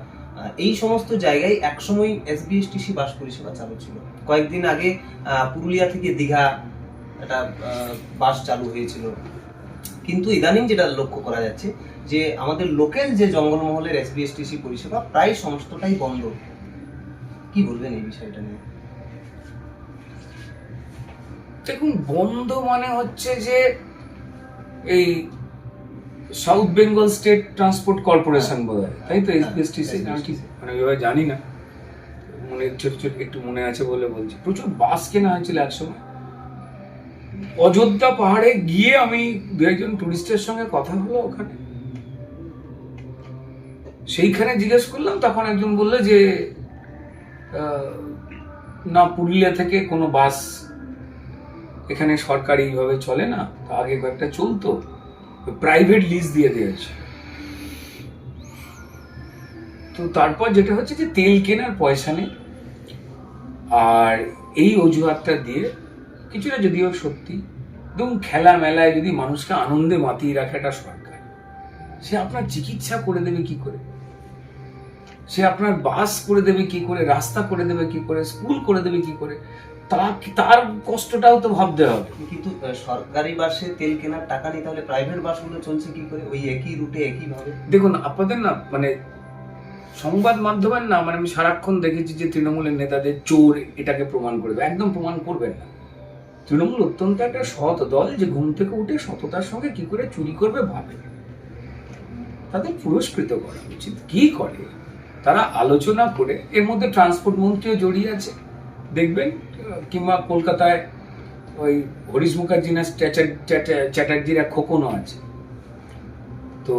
এই সমস্ত জায়গায় একসময় এসবিএসটিসি বাস পরিষেবা চালু ছিল। কয়েকদিন আগে পুরুলিয়া থেকে দীঘা একটা বাস চালু হয়েছিল, কিন্তু ইদানিং যেটা লক্ষ্য করা যাচ্ছে যে আমাদের লোকাল যে জঙ্গলমহলের এসবিএসটিসি পরিষেবা প্রায় সমস্তটাই বন্ধ। কি বলবেন এই বিষয়টা নিয়ে? দেখুন, বন্ধ মানে হচ্ছে যে এই south Bengal state transport corporation বোধ হয়, তাই তো এসবিএসটিসি, আমি ঠিক মানে এভাবে জানি না, মনে ছোট ছোট একটু মনে আছে বলে বলছি। প্রচুর বাস কেনা হয়েছিল একসময়। অযোধ্যা পাহাড়ে গিয়ে আমি দু একজন টুরিস্টের সঙ্গে কথা হলো ওখানে, সেইখানে জিজ্ঞেস করলাম, তখন একজন বললো যে না, পুরুলিয়া থেকে কোনো বাস এখানে সরকারি ভাবে চলে না, আগে কয়েকটা চলতো, প্রাইভেট লিজ দিয়ে দিয়েছে। তো তারপর যেটা হচ্ছে যে তেল কেনার পয়সা নেই, আর এই অজুহাতটা দিয়ে কিছুটা যদিও সত্যি, দেখুন খেলা মেলায় যদি মানুষকে আনন্দে মাতিয়ে রাখে একটা সরকার, সে আপনার চিকিৎসা করে দেবে কি করে, সে আপনার বাস করে দেবে কি করে, রাস্তা করে দেবে কি করে, স্কুল করে দেবে কি করে, তার কষ্টটাও তো ভাবতে হবে। কিন্তু সরকারি বাসে তেল কেনার টাকা নেই, তাহলে প্রাইভেট বাসগুলো চলছে কি করে ওই একই রুটে একই ভাবে? দেখুন, আপনাদের না মানে সংবাদ মাধ্যমের না, মানে আমি সারাক্ষণ দেখেছি যে তৃণমূলের নেতাদের চোর এটাকে প্রমাণ করবে, একদম প্রমাণ করবেন না। তৃণমূল অত্যন্ত একটা সৎ দল, যে ঘুম থেকে উঠে সততার সঙ্গে কি করে চুরি করবে ভাবে, তাদের পুরস্কৃত করা উচিত। কি করে তারা আলোচনা করে, এর মধ্যে ট্রান্সপোর্ট মন্ত্রীও জড়িয়ে আছে দেখবেন, কিংবা কলকাতায় ওই হরিশ মুখার্জি না চ্যাটার্জির এক খোকনও আছে। তো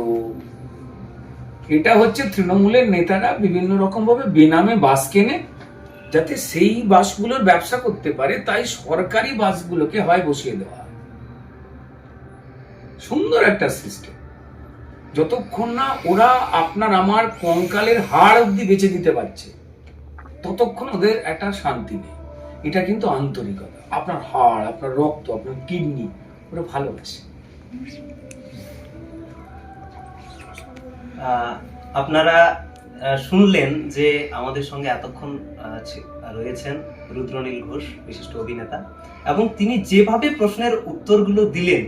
এটা হচ্ছে তৃণমূলের নেতারা বিভিন্ন রকম ভাবে বেনামে বাস কেনে, যাতে সেই বাসগুলোর ব্যবসা করতে পারে, তাই সরকারি বাসগুলোকে হয় বসিয়ে দেওয়া হয়। সুন্দর একটা সিস্টেম। যতক্ষণ না ওরা আপনার আমার কঙ্কালের হাড় অব্দি বেঁচে দিতে পারছে, ততক্ষণ ওদের একটা শান্তি নেই। এটা কিন্তু আন্তরিকতা, আপনার হাড়, আপনার রক্ত, আপনার কিডনি, ওরা ভালোবাসে। আপনারা শুনলেন যে আমাদের সঙ্গে এতক্ষণ রয়েছেন রুদ্রনীল ঘোষ, বিশিষ্ট অভিনেতা, এবং তিনি যেভাবে প্রশ্নের উত্তরগুলো দিলেন,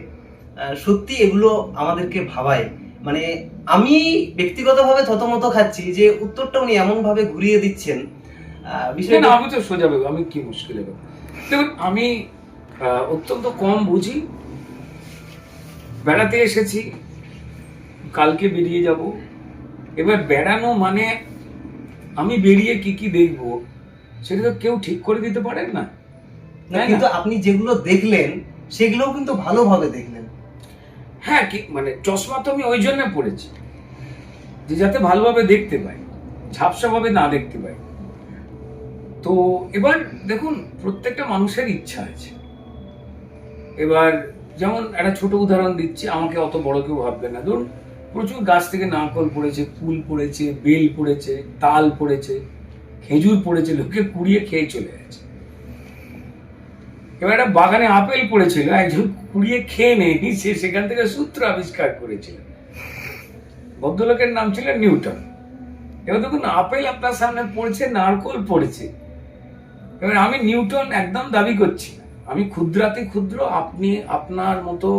সত্যি এগুলো আমাদেরকে ভাবায়। মানে আমি ব্যক্তিগতভাবে থতমত খাচ্ছি যে উত্তরটা উনি এমন ভাবে ঘুরিয়ে দিচ্ছেন। বিষয়টা আমি তো সোজা ভাবে, আমি কি মুশকিল হবে। দেখুন, আমি অত্যন্ত কম বুঝি, বেড়াতে এসেছি, কালকে বেরিয়ে যাব। এবার বেড়ানো মানে আমি বেরিয়ে কি কি দেখবো সেটা তো কেউ ঠিক করে দিতে পারেন না। কিন্তু আপনি যেগুলো দেখলেন সেগুলোও কিন্তু ভালোভাবে দেখলেন। হ্যাঁ, মানে চশমা তো আমি ওই জন্য পড়েছি যে যাতে ভালোভাবে দেখতে পাই, ঝাপসা ভাবে না দেখতে পাই। তো এবার দেখুন, প্রত্যেকটা মানুষের ইচ্ছা আছে। এবার যেমন একটা ছোট উদাহরণ দিচ্ছি, আমাকে অত বড় কেউ ভাববে না। ধরুন, প্রচুর গাছ থেকে নারকল পড়েছে, কুল পড়েছে, বেল পড়েছে, তাল পড়েছে, খেজুর পড়েছে, লোকে কুড়িয়ে খেয়ে চলে গেছে। এবার একটা বাগানে আপেল পড়েছিল, একজন কুড়িয়ে খেয়ে নেয়নি, সে সেখান থেকে সূত্র আবিষ্কার করেছিল। ভদ্রলোকের নাম ছিল নিউটন। এবার দেখুন, আপেল আপনার সামনে পড়েছে, নারকল পড়েছে। এবার আমি নিউটন একদম দাবি করছি না, আমি ক্ষুদ্রাতি ক্ষুদ্র, আপনি আপনার মতো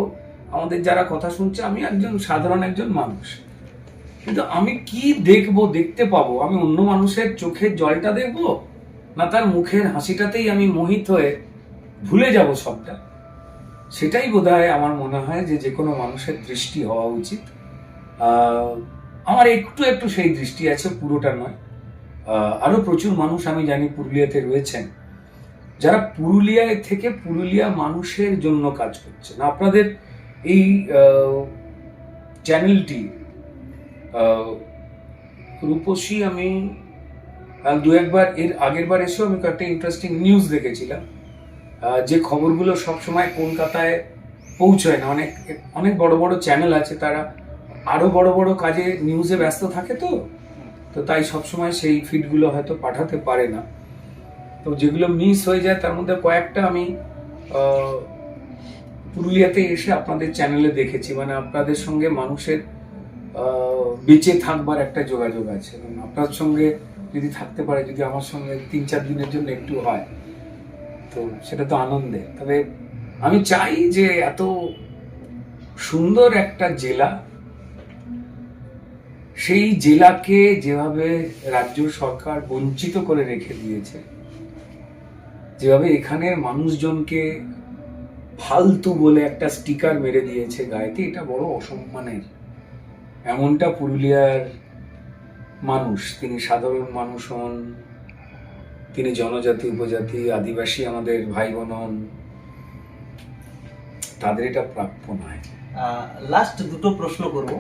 আমাদের যারা কথা শুনছে, আমি একজন সাধারণ একজন মানুষ। কিন্তু আমি কি দেখবো, দেখতে পাবো? আমি অন্য মানুষের চোখের জলটা দেখবো, না তার মুখের হাসিটাতেই আমি মোহিত হয়ে ভুলে যাব সবটা? সেটাই বোধহয় আমার মনে হয় যে কোনো মানুষের দৃষ্টি হওয়া উচিত। আমার একটু একটু সেই দৃষ্টি আছে, পুরোটা নয়। আরো প্রচুর মানুষ আমি জানি পুরুলিয়াতে রয়েছেন যারা পুরুলিয়ায় থেকে পুরুলিয়া মানুষের জন্য কাজ করছেন। আপনাদের এই চ্যানেলটি রূপসী, আমি দু একবার এর আগের বার এসেও আমি কয়েকটা ইন্টারেস্টিং নিউজ দেখেছিলাম, যে খবরগুলো সবসময় কলকাতায় পৌঁছয় না। অনেক অনেক বড় বড় চ্যানেল আছে, তারা আরো বড় বড় কাজে নিউজে ব্যস্ত থাকে, তো তাই সবসময় সেই ফিডগুলো হয়তো পাঠাতে পারে না। তো যেগুলো মিস হয়ে যায় তার মধ্যে কয়েকটা আমি পুরুলিয়াতে এসে আপনাদের চ্যানেলে দেখেছি। মানে আপনাদের সঙ্গে মানুষের বেঁচে থাকবার একটা যোগাযোগ আছে, এবং আপনার সঙ্গে যদি থাকতে পারে, যদি আমার সঙ্গে 3-4 দিনের জন্য একটু হয়, তো সেটা তো আনন্দে। তবে আমি চাই যে এত সুন্দর একটা জেলা, সেই জেলাকে যেভাবে রাজ্য সরকার বঞ্চিত করে রেখে দিয়েছে, যেভাবে এখানের মানুষজনকে ফালতু বলে একটা স্টিকার মেরে দিয়েছে গায়েতে, এটা বড় অসম্মানের। এমনটা পুরুলিয়ার মানুষ, তিনি সাধারণ মানুষ হন, তিনি জনজাতি, উপজাতি, আদিবাসী আমাদের ভাই বোন হন, তাদের এটা প্রাপ্য নয়। লাস্ট দুটো প্রশ্ন করব।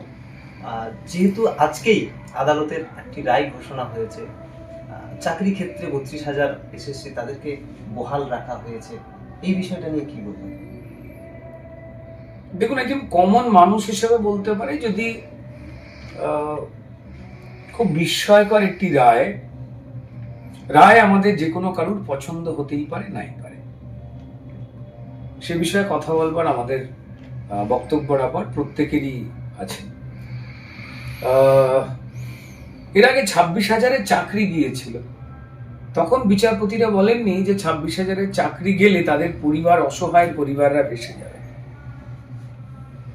যেহেতু আজকেই আদালতের একটি রায় ঘোষণা হয়েছে, চাকরি ক্ষেত্রে 32,000 এসএসসি তাদেরকে বহাল রাখা হয়েছে, এই বিষয়টা নিয়ে কি বলবেন? দেখুন, একজন কমন মানুষ হিসেবে বলতে পারে, যদি খুব বিস্ময়কর একটি রায় আমাদের যে কোনো কারুর পছন্দ হতেই পারে, নাই পারে। সে বিষয়ে কথা বলবার আমাদের বক্তব্য রাখবার প্রত্যেকেরই আছে। এর আগে 26,000-এর চাকরি গিয়েছিল, তখন বিচারপতিরা বলেননি যে 26,000-এর চাকরি গেলে তাদের পরিবার, অসহায় পরিবাররা ভেসে যাবে।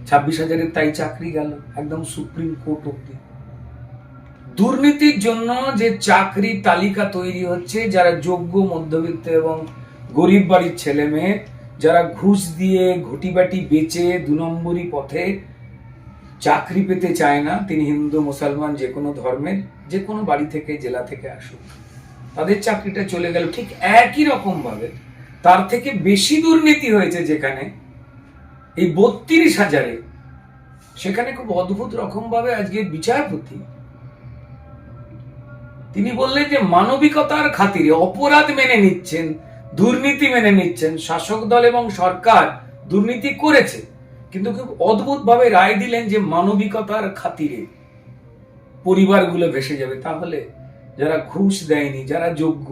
26,000-এর তাই চাকরি গেল একদম সুপ্রিম কোর্ট অব্দি। দুর্নীতির জন্য যে চাকরি তালিকা তৈরি হচ্ছে, যারা যোগ্য মধ্যবিত্ত এবং গরিব বাড়ির ছেলে মেয়ে, যারা ঘুষ দিয়ে ঘটিবাটি বেচে 2 নম্বরই পথে চাকরি পেতে চায় না, তিনি হিন্দু মুসলমান যে কোনো ধর্মের, যে কোনো বাড়ি থেকে, জেলা থেকে আসুক, তাদের চাকরিটা চলে গেল। ঠিক একই রকম ভাবে তার থেকে বেশি দুর্নীতি হয়েছে যেখানে, এই 32,000-এ, সেখানে খুব অদ্ভুত রকম ভাবে আজকে বিচারপতি তিনি বললেন যে মানবিকতার খাতিরে অপরাধ মেনে নিচ্ছেন, দুর্নীতি মেনে নিচ্ছেন, শাসক দল এবং সরকার দুর্নীতি করেছে, কিন্তু খুব অদ্ভুত ভাবে রায় দিলেন যে মানবিকতার খাতিরে পরিবারগুলো ভেসে যাবে। তাহলে যারা ঘুষ দেয়নি, যারা যোগ্য,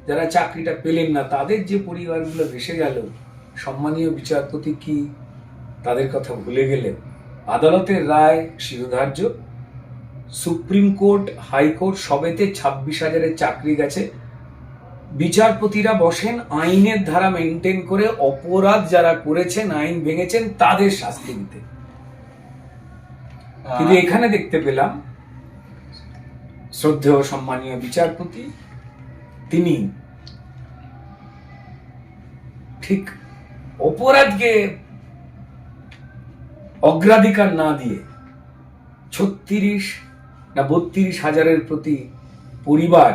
যারা চাকরিটা পেলেন না, তাদের যে পরিবারগুলো ভেসে গেল, সম্মানীয় বিচারপতি কি তাদের কথা ভুলে গেলেন? আদালতের রায় শিরোধার্য, সুপ্রিম কোর্ট, হাইকোর্ট সবেতে 26,000-এর চাকরি গেছে। বিচারপতিরা বসেন আইনের ধারা মেনটেন করে, অপরাধ যারা করেছেন, আইন ভেঙেছেন, তাদের শাস্তি দিতে। কিন্তু এখানে দেখতে পেলাম শ্রদ্ধেয় সম্মানীয় বিচারপতি তিনি ঠিক অপরাধকে অগ্রাধিকার না দিয়ে 36 না 32,000-এর প্রতি পরিবার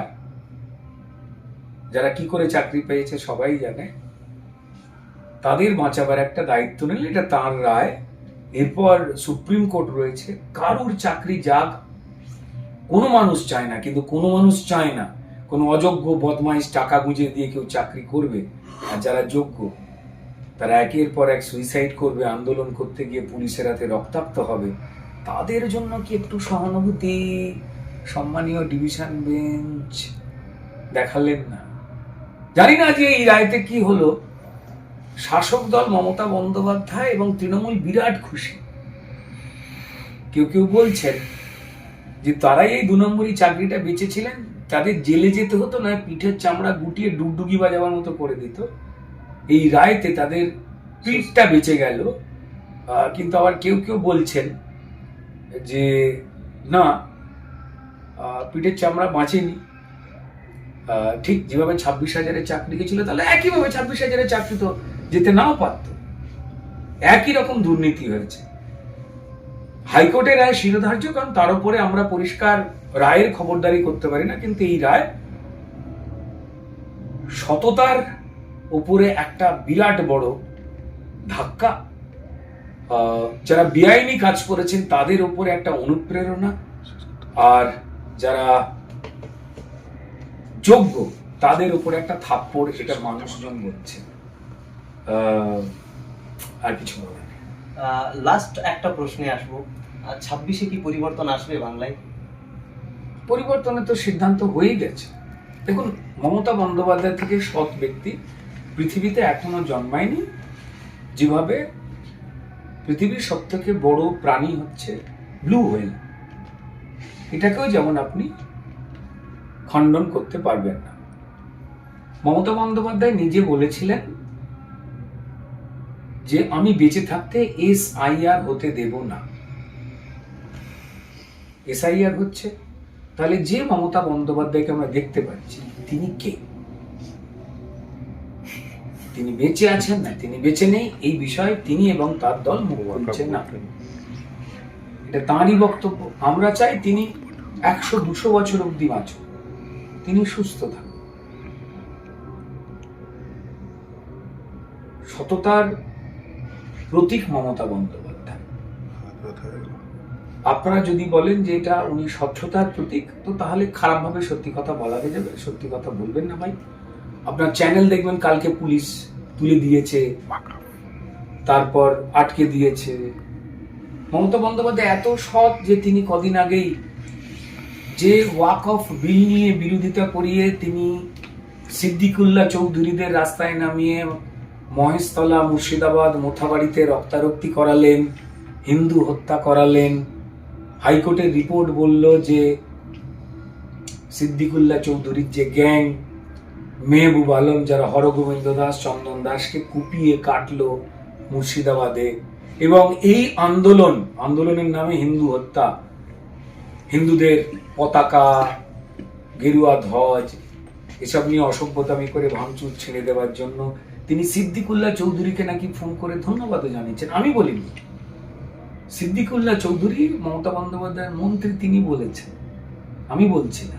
যারা কি করে চাকরি পেয়েছে সবাই জানে, তাদের বাঁচাবার একটা দায়িত্ব নিলেন। এটা তার রায়। এরপর সুপ্রিম কোর্ট রয়েছে। কারুর চাকরি যাক, কোনো মানুষ চায় না, কিন্তু কোনো মানুষ চায় না কোনো অযোগ্য বদমাইশ টাকা গুঁজে দিয়ে কেউ চাকরি করবে। আর যারা যোগ্য তারা একের পর এক সুইসাইড করবে, আন্দোলন করতে গিয়ে পুলিশের হাতে রক্তাক্ত হবে। তাদের জন্য কি একটু সহানুভূতি সম্মানীয় ডিভিশন বেঞ্চ দেখালেন না? জানি না যে এই রায়তে কি হলো। শাসক দল মমতা বন্দ্যোপাধ্যায় এবং তৃণমূল বিরাট খুশি। কেউ কেউ বলছেন যে তারাই এই 2 নম্বরই চাকরিটা বেঁচেছিলেন, তাদের জেলে যেতে হতো না, পিঠের চামড়া গুটিয়ে ডুগডুগি বাজাবার মতো করে দিত। এই রায়তে তাদের পিঠটা বেঁচে গেল। কিন্তু আবার কেউ কেউ বলছেন যে না, পিঠের চামড়া বাঁচেনি। ঠিক যেভাবে 26,000-এর চাকরি গেছিল, তাহলে একইভাবে 26,000-এর চাকরি তো যেতে নাও পারত। একই রকম দুর্নীতি হয়েছে। হাইকোর্টের রায় শিরোধার্য, কারণ তার উপরে আমরা পরিষ্কার রায়ের খবরদারি করতে পারি না, কিন্তু এই রায় সততার ওপরে একটা বিরাট বড় ধাক্কা, যারা বেআইনি কাজ করেছেন তাদের উপরে একটা অনুপ্রেরণা, আর যারা যোগ্য তাদের উপরে একটা থাপ্পড়, এটা মানুষজন বলছে। আর কিছু বলার নেই। লাস্ট একটা প্রশ্নে আসবো, 26-এ কি পরিবর্তন আসবে বাংলায়? পরিবর্তনের তো সিদ্ধান্ত হয়েই গেছে। দেখুন, মমতা বন্দ্যোপাধ্যায় থেকে সৎ ব্যক্তি পৃথিবীতে এখনো জন্মায়নি। যেভাবে পৃথিবীর সব থেকে বড় প্রাণী হচ্ছে ব্লু হোয়েল, এটাকেও যেমন আপনি খণ্ডন করতে পারবেন না। মমতা বন্দ্যোপাধ্যায় নিজে বলেছিলেন যে আমি বেঁচে থাকতে SIR হতে দেব না। SIR হচ্ছে, তাহলে যে মমতা বন্দ্যোপাধ্যায়কে আমরা দেখতে পাচ্ছি তিনি কে? তিনি বেঁচে আছেন না তিনি বেঁচে নেই, এই বিষয়ে তিনি এবং তার দল মুখ খুলছেন না। এটা তাঁরই বক্তব্য। আমরা চাই তিনি 100-200 বছর অব্দি বাঁচুন, তিনি সুস্থ থাকুন। সততার প্রতীক মমতা বন্দ্যোপাধ্যায়। আপনারা যদি বলেন যে এটা উনি স্বচ্ছতার প্রতীক, তো তাহলে খারাপভাবে সত্যি কথা বলা হয়ে যাবে। সত্যি কথা বলবেন না ভাই। আপনার চ্যানেল দেখবেন কালকে পুলিশ তুলে দিয়েছে, তারপর আটকে দিয়েছে। মমতা বন্দ্যোপাধ্যায় এত সৎ যে তিনি কদিন আগেই যে ওয়াক অফ বিল নিয়ে বিরোধিতা করিয়ে তিনি সিদ্দিকুল্লাহ চৌধুরীদের রাস্তায় নামিয়ে মহেশতলা, মুর্শিদাবাদ, মোথাবাড়িতে রক্তারক্তি করালেন, হিন্দু হত্যা করালেন। হাইকোর্টের রিপোর্ট বলল যে সিদ্দিকুল্লাহ চৌধুরীর যে গ্যাং, মেহবুব আলম, যারা হরগোবিন্দ দাস, চন্দন দাসকে কুপিয়ে কাটলো মুর্শিদাবাদে, এবং এই আন্দোলনের নামে হিন্দু হত্যা, হিন্দুদের পতাকা, গেরুয়া ধ্বজ এসব নিয়ে অসভ্যতামি করে ভাঙচুর ছেড়ে দেওয়ার জন্য তিনি সিদ্দিকুল্লাহ চৌধুরীকে নাকি ফোন করে ধন্যবাদও জানিয়েছেন। আমি বলিনি, সিদ্দিকুল্লাহ চৌধুরী মমতা বন্দ্যোপাধ্যায়ের মন্ত্রী, তিনি বলেছেন, আমি বলছি না।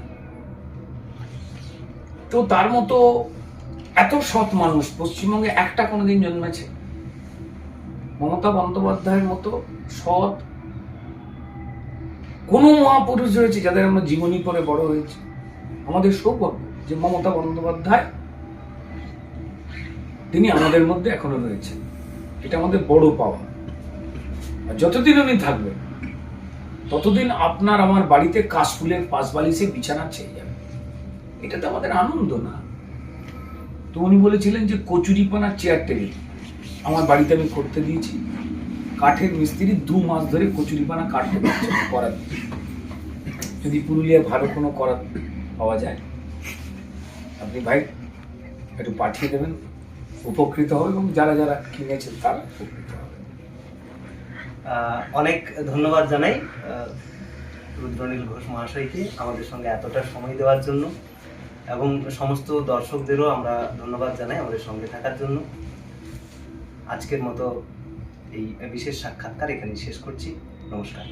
তো তার মতো এত সৎ মানুষ পশ্চিমবঙ্গে একটা কোনোদিন জন্মেছে? মমতা বন্দ্যোপাধ্যায়ের মতো সৎ কোন মহাপুরুষ রয়েছে যাদের আমরা জীবনী পড়ে বড় হয়েছে? আমাদের সৌভাগ্য যে মমতা বন্দ্যোপাধ্যায় তিনি আমাদের মধ্যে এখনো রয়েছেন, এটা আমাদের বড় পাওয়া। আর যতদিন উনি থাকবেন ততদিন আপনার আমার বাড়িতে কাশফুলের পাশবালিশে বিছানা ছেয়ে যাবে। এটা তো আমাদের আনন্দ না? তো উনি বলেছিলেন যে কচুরিপানা চেয়ার টেবিল আমার বাড়িতে আমি করতে দিয়েছি। কাঠের মিস্ত্রি 2 মাস ধরে কচুরিপানা কাটতে পারছে করার। যদি পুরুলিয়ায় ভালো কোনো করা পাওয়া যায়, আপনি ভাই একটু পাঠিয়ে দেবেন, উপকৃত হবে, এবং যারা যারা কিনেছেন তারা উপকৃত হবে। অনেক ধন্যবাদ জানাই রুদ্রনীল ঘোষ মহাশয়কে আমাদের সঙ্গে এতটা সময় দেওয়ার জন্য, এবং সমস্ত দর্শকদেরও আমরা ধন্যবাদ জানাই আমাদের সঙ্গে থাকার জন্য। আজকের মতো এই বিশেষ সাক্ষাৎকার এখানেই শেষ করছি। নমস্কার।